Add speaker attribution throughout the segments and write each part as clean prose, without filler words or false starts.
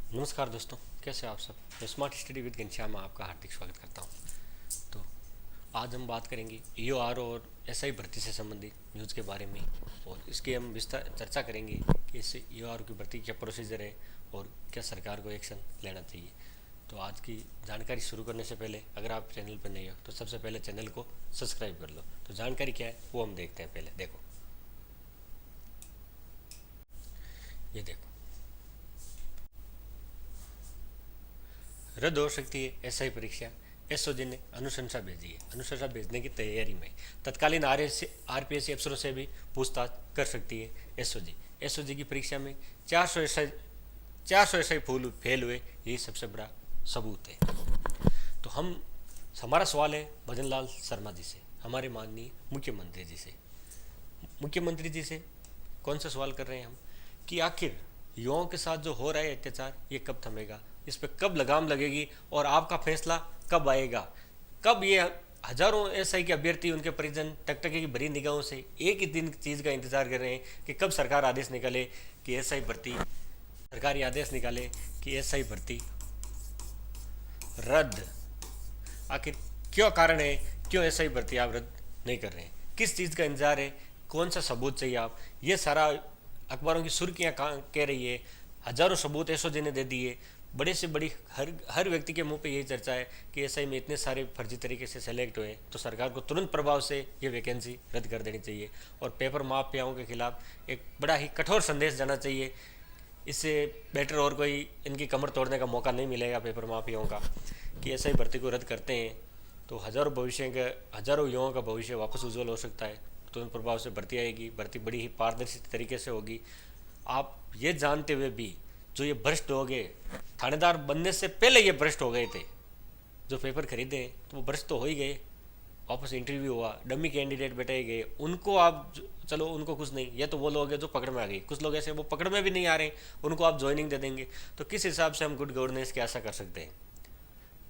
Speaker 1: नमस्कार दोस्तों, कैसे हैं आप सब। मैं स्मार्ट स्टडी विद घनश्याम में आपका हार्दिक स्वागत करता हूं। तो आज हम बात करेंगे ईओआर और एसआई भर्ती से संबंधित न्यूज़ के बारे में, और इसकी हम विस्तार चर्चा करेंगे कि इससे ईओआर की भर्ती क्या प्रोसीजर है और क्या सरकार को एक्शन लेना चाहिए। तो आज की जानकारी शुरू करने से पहले अगर आप चैनल पर नए हो तो सबसे पहले चैनल को सब्सक्राइब कर लो। तो जानकारी क्या है वो हम देखते हैं। पहले देखो, ये देखो, रद्द हो सकती है एसआई परीक्षा। एसओजी ने अनुशंसा भेजी है। अनुशंसा भेजने की तैयारी में तत्कालीन आरपीएससी अफसरों से भी पूछताछ कर सकती है एसओजी। एसओजी की परीक्षा में 400 एसआई फूल फेल हुए, यही सबसे बड़ा सबूत है। तो हमारा सवाल है भजन लाल शर्मा जी से, हमारे माननीय मुख्यमंत्री जी से। मुख्यमंत्री जी से कौन सा सवाल कर रहे हैं हम, कि आखिर युवाओं के साथ जो हो रहा है अत्याचार ये कब थमेगा, इस पर कब लगाम लगेगी और आपका फैसला कब आएगा। कब ये हजारों एसआई के अभ्यर्थी, उनके परिजन टकटके की भरी निगाहों से एक ही दिन चीज़ का इंतजार कर रहे हैं कि कब सरकार आदेश निकाले कि एसआई भर्ती, सरकारी आदेश निकाले कि एसआई भर्ती रद्द। आखिर क्यों कारण है, क्यों एसआई भर्ती आप रद्द नहीं कर रहे हैं, किस चीज़ का इंतजार है, कौन सा सबूत चाहिए आप, ये सारा अखबारों की सुर्खियाँ कह रही है। हजारों सबूत एसओजी ने दे दिए। बड़े से बड़ी हर व्यक्ति के मुंह पे यही चर्चा है कि एसआई में इतने सारे फर्जी तरीके से सेलेक्ट हुए, तो सरकार को तुरंत प्रभाव से ये वैकेंसी रद्द कर देनी चाहिए और पेपर माफियाओं के खिलाफ एक बड़ा ही कठोर संदेश जाना चाहिए। इससे बेटर और कोई इनकी कमर तोड़ने का मौका नहीं मिलेगा पेपर माफियाओं का, कि एसआई भर्ती को रद्द करते हैं तो हजारों युवाओं का भविष्य वापस उज्जवल हो सकता है। तुरंत प्रभाव से भर्ती आएगी, भर्ती बड़ी ही पारदर्शी तरीके से होगी। आप ये जानते हुए भी जो ये भ्रष्ट हो गए, थानेदार बनने से पहले ये भ्रष्ट हो गए थे, जो पेपर खरीदे तो वो भ्रष्ट तो हो ही गए। वापस इंटरव्यू हुआ, डमी कैंडिडेट बैठाए गए, उनको आप चलो उनको कुछ नहीं, ये तो वो लोग हैं जो पकड़ में आ गए। कुछ लोग ऐसे वो पकड़ में भी नहीं आ रहे, उनको आप ज्वाइनिंग दे देंगे। तो किस हिसाब से हम गुड गवर्नेंस की आशा कर सकते हैं।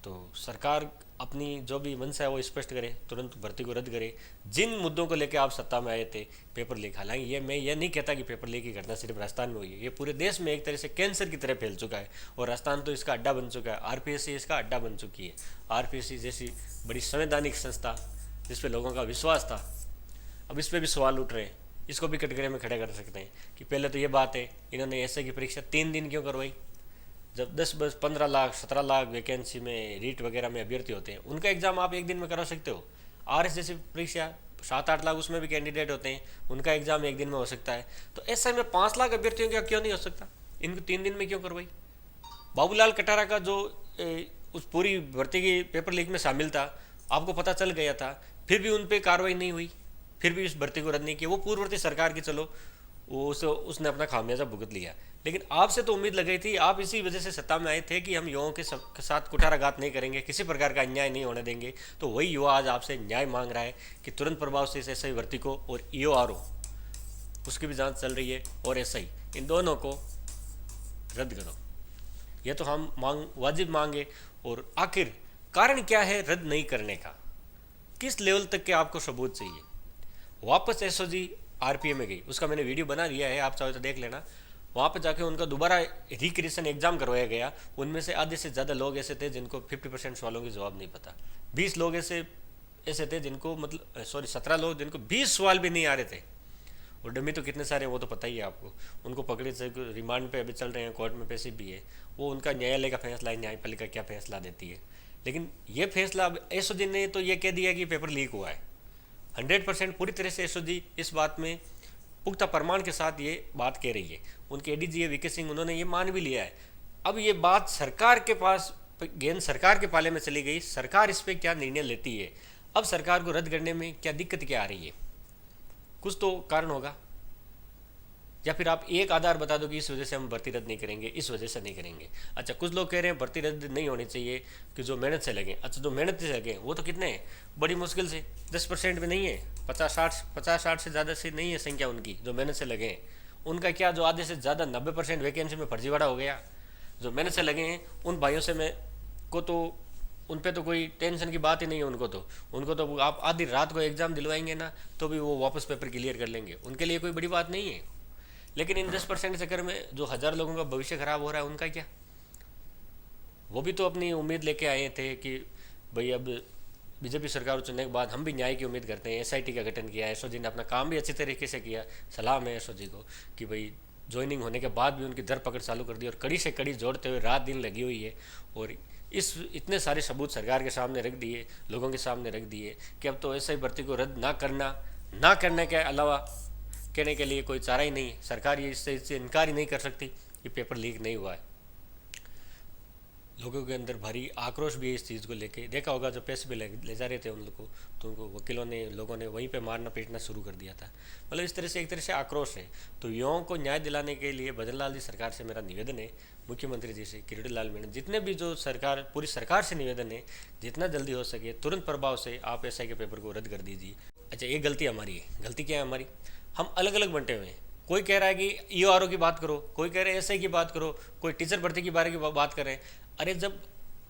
Speaker 1: तो सरकार अपनी जो भी मंशा है वो स्पष्ट करे, तुरंत भर्ती को रद्द करे। जिन मुद्दों को लेकर आप सत्ता में आए थे, पेपर लीक, हालांकि ये मैं ये नहीं कहता कि पेपर लीक की घटना सिर्फ राजस्थान में हुई है, ये पूरे देश में एक तरह से कैंसर की तरह फैल चुका है और राजस्थान तो इसका अड्डा बन चुका है। आरपीएससी इसका अड्डा बन चुकी है। आरपीएससी जैसी बड़ी संवैधानिक संस्था जिस पे लोगों का विश्वास था, अब इस पर भी सवाल उठ रहे हैं। इसको भी कटघरे में खड़े कर सकते हैं कि पहले तो ये बात है, इन्होंने ऐसे की परीक्षा 3 दिन क्यों करवाई, जब 10-15 लाख 17 लाख वैकेंसी में रीट वगैरह में अभ्यर्थी होते हैं, उनका एग्जाम आप एक दिन में करा सकते हो। आरएस जैसी परीक्षा 7-8 लाख उसमें भी कैंडिडेट होते हैं, उनका एग्जाम एक दिन में हो सकता है। तो ऐसे में 5 लाख अभ्यर्थियों का क्यों नहीं हो सकता, इनको 3 दिन में क्यों करवाई। बाबूलाल कटारा का जो उस पूरी भर्ती की पेपर लीक में शामिल था, आपको पता चल गया था, फिर भी उन पर कार्रवाई नहीं हुई, फिर भी इस भर्ती को रद्द नहीं किया। वो पूर्ववर्ती सरकार की, चलो वो उसने अपना खामियाजा भुगत लिया, लेकिन आपसे तो उम्मीद लगाई थी, आप इसी वजह से सत्ता में आए थे कि हम युवाओं के साथ कुठाराघात नहीं करेंगे, किसी प्रकार का अन्याय नहीं होने देंगे। तो वही युवा आज आपसे न्याय मांग रहा है कि तुरंत प्रभाव से इस एसआई भर्ती को, और ईओआरओ उसकी भी जांच चल रही है, और एसआई, इन दोनों को रद्द करो। यह तो हम वाजिब मांगे। और आखिर कारण क्या है रद्द नहीं करने का, किस लेवल तक के आपको सबूत चाहिए। वापस एसओजी आरपीए में गई, उसका मैंने वीडियो बना दिया है, आप चाहो तो देख लेना। वहाँ पर जाके उनका दोबारा रिक्रिएशन एग्जाम करवाया गया। उनमें से आधे से ज़्यादा लोग ऐसे थे जिनको 50% सवालों की जवाब नहीं पता। 20 लोग ऐसे ऐसे थे जिनको 17 लोग जिनको 20 सवाल भी नहीं आ रहे थे। और डमी तो कितने सारे हैं वो तो पता ही है आपको। उनको पकड़े से रिमांड पे अभी चल रहे हैं, कोर्ट में पैसे भी है। वो उनका न्यायालय का फैसला है, न्यायपालिका क्या फैसला देती है। लेकिन ये फैसला अब एसओजी ने तो ये कह दिया कि पेपर लीक हुआ है। 100% पूरी तरह से एसओजी इस बात में पुख्ता प्रमाण के साथ ये बात कह रही है। उनके एडीजी वीके सिंह, उन्होंने ये मान भी लिया है। अब ये बात सरकार के पास, गेंद सरकार के पाले में चली गई। सरकार इस पर क्या निर्णय लेती है। अब सरकार को रद्द करने में क्या दिक्कत क्या आ रही है, कुछ तो कारण होगा। या फिर आप एक आधार बता दो कि इस वजह से हम भर्ती रद्द नहीं करेंगे, इस वजह से नहीं करेंगे। अच्छा, कुछ लोग कह रहे हैं भर्ती रद्द नहीं होनी चाहिए कि जो मेहनत से लगे। अच्छा, जो मेहनत से लगे वो तो कितने हैं, बड़ी मुश्किल से 10% भी नहीं है, 50-60 से ज़्यादा से नहीं है संख्या उनकी जो मेहनत से लगे हैं। उनका क्या, जो आधे से ज़्यादा 90% वैकेंसी में फर्जीवाड़ा हो गया। जो मेहनत से लगे हैं उन भाइयों से मैं को तो उन पे तो कोई टेंशन की बात ही नहीं है। उनको तो आप आधी रात को एग्ज़ाम दिलवाएंगे ना तो भी वो वापस पेपर क्लियर कर लेंगे, उनके लिए कोई बड़ी बात नहीं है। लेकिन इन 10% चक्कर में जो 1000 लोगों का भविष्य खराब हो रहा है, उनका क्या। वो भी तो अपनी उम्मीद लेके आए थे कि भाई अब बीजेपी सरकार चुनने के बाद हम भी न्याय की उम्मीद करते हैं। एसआईटी का गठन किया, एसओजी ने अपना काम भी अच्छी तरीके से किया, सलाम है एसओजी को कि भाई ज्वाइनिंग होने के बाद भी उनकी धरपकड़ चालू कर दी और कड़ी से कड़ी जोड़ते हुए रात दिन लगी हुई है। और इस इतने सारे सबूत सरकार के सामने रख दिए, लोगों के सामने रख दिए कि अब तो एसआई भर्ती को रद्द ना करने के अलावा कहने के लिए कोई चारा ही नहीं है। सरकार ये इससे इनकार ही नहीं कर सकती कि पेपर लीक नहीं हुआ है। लोगों के अंदर भारी आक्रोश भी है इस चीज़ को लेके। देखा होगा जो पैसे पे ले जा रहे थे उन लोग को, तो उनको वकीलों ने, लोगों ने वहीं पे मारना पीटना शुरू कर दिया था। मतलब इस तरह से एक तरह से आक्रोश है। तो युवाओं को न्याय दिलाने के लिए भजन लाल जी सरकार से मेरा निवेदन है, मुख्यमंत्री जी से, किरोड़ी लाल मीणा, जितने भी जो सरकार, पूरी सरकार से निवेदन है, जितना जल्दी हो सके तुरंत प्रभाव से आप एसआई के पेपर को रद्द कर दीजिए। अच्छा, एक गलती हमारी है। गलती क्या है हमारी? हम अलग अलग बंटे हुए हैं। कोई कह रहा है कि ईओआरओ की बात करो, कोई कह रहे हैं एसआई की बात करो, कोई टीचर भर्ती के बारे की बात कर रहे हैं। अरे जब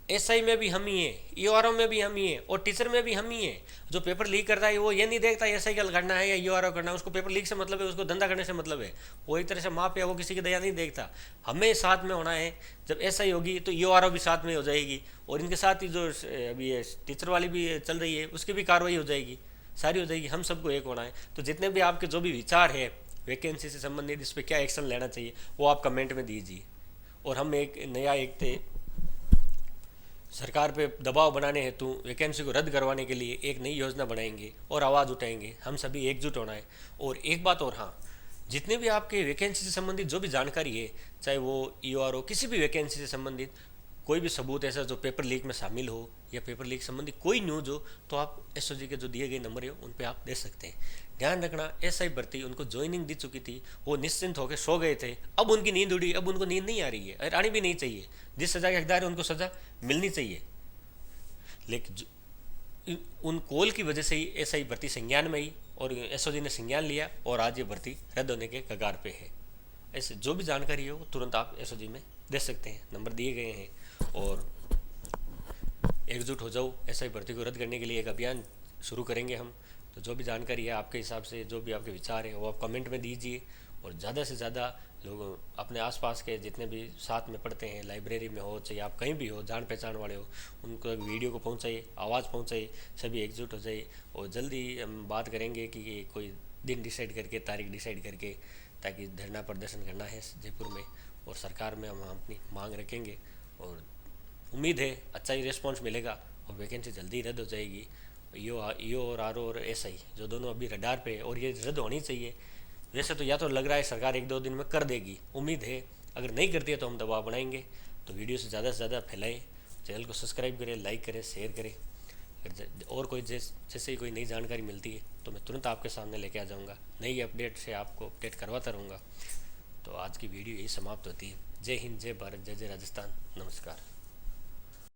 Speaker 1: एसआई में भी हम ही हैं, ईओआरओ में भी हम ही हैं और टीचर में भी हम ही हैं। जो पेपर लीक करता है वो ये नहीं देखता एसआई का करना है या ईओआरओ करना है, उसको पेपर लीक से मतलब है, उसको धंधा करने से मतलब है। वो एक तरह से माफिया, वो किसी की दया नहीं देखता। हमें साथ में होना है। जब एसआई होगी तो ईओआरओ भी साथ में हो जाएगी और इनके साथ ही जो अभी टीचर वाली भी चल रही है उसकी भी कार्रवाई हो जाएगी, सारी हो जाएगी। हम सबको एक होना है। तो जितने भी आपके जो भी विचार है वैकेंसी से संबंधित, इस पर क्या एक्शन लेना चाहिए, वो आप कमेंट में दीजिए। और हम एक नया सरकार पे दबाव बनाने हेतु वैकेंसी को रद्द करवाने के लिए एक नई योजना बनाएंगे और आवाज़ उठाएंगे। हम सभी एकजुट होना है। और एक बात और, हाँ, जितने भी आपके वैकेंसी से संबंधित जो भी जानकारी है, चाहे वो ईओआरओ किसी भी वैकेंसी से संबंधित कोई भी सबूत ऐसा जो पेपर लीक में शामिल हो या पेपर लीक संबंधी कोई न्यूज़ हो, तो आप एसओजी के जो दिए गए नंबर है उन पे आप दे सकते हैं। ध्यान रखना, एसआई भर्ती उनको ज्वाइनिंग दी चुकी थी, वो निश्चिंत होकर सो गए थे। अब उनकी नींद उड़ी, अब उनको नींद नहीं आ रही है और आनी भी नहीं चाहिए। जिस सज़ा के हकदार है उनको सज़ा मिलनी चाहिए। लेकिन उन कॉल की वजह से ही एसआई भर्ती संज्ञान में आई और एसओजी ने संज्ञान लिया और आज ये भर्ती रद्द होने के कगार पे है। ऐसे जो भी जानकारी हो तुरंत आप एसओजी में दे सकते हैं, नंबर दिए गए हैं। और एकजुट हो जाओ, एसआई भर्ती को रद्द करने के लिए एक अभियान शुरू करेंगे हम। तो जो भी जानकारी है आपके हिसाब से, जो भी आपके विचार है, वो आप कमेंट में दीजिए। और ज़्यादा से ज़्यादा लोग अपने आसपास के जितने भी साथ में पढ़ते हैं, लाइब्रेरी में हो चाहे आप कहीं भी हो, जान पहचान वाले हो, उनको वीडियो को पहुंचाइए, आवाज़ पहुंचाइए, सभी एकजुट हो जाइए। और जल्दी हम बात करेंगे कि कोई दिन डिसाइड करके, तारीख डिसाइड करके, ताकि धरना प्रदर्शन करना है जयपुर में और सरकार में हम अपनी मांग रखेंगे। और उम्मीद है अच्छा ही रिस्पॉन्स मिलेगा और वैकेंसी जल्दी रद्द हो जाएगी। ईओ और आरओ और एसआई जो दोनों अभी रडार पे है और ये रद्द होनी चाहिए। वैसे तो या तो लग रहा है सरकार 1-2 दिन में कर देगी, उम्मीद है। अगर नहीं करती है तो हम दबाव बनाएंगे। तो वीडियो से ज़्यादा फैलाएं, चैनल को सब्सक्राइब करें, लाइक करें, शेयर करें। और कोई जैसे ही कोई नई जानकारी मिलती है तो मैं तुरंत आपके सामने लेके आ जाऊँगा। नई अपडेट से आपको अपडेट करवाता रहूँगा। तो आज की वीडियो यही समाप्त होती है। जय हिंद, जय भारत, जय जय राजस्थान, नमस्कार।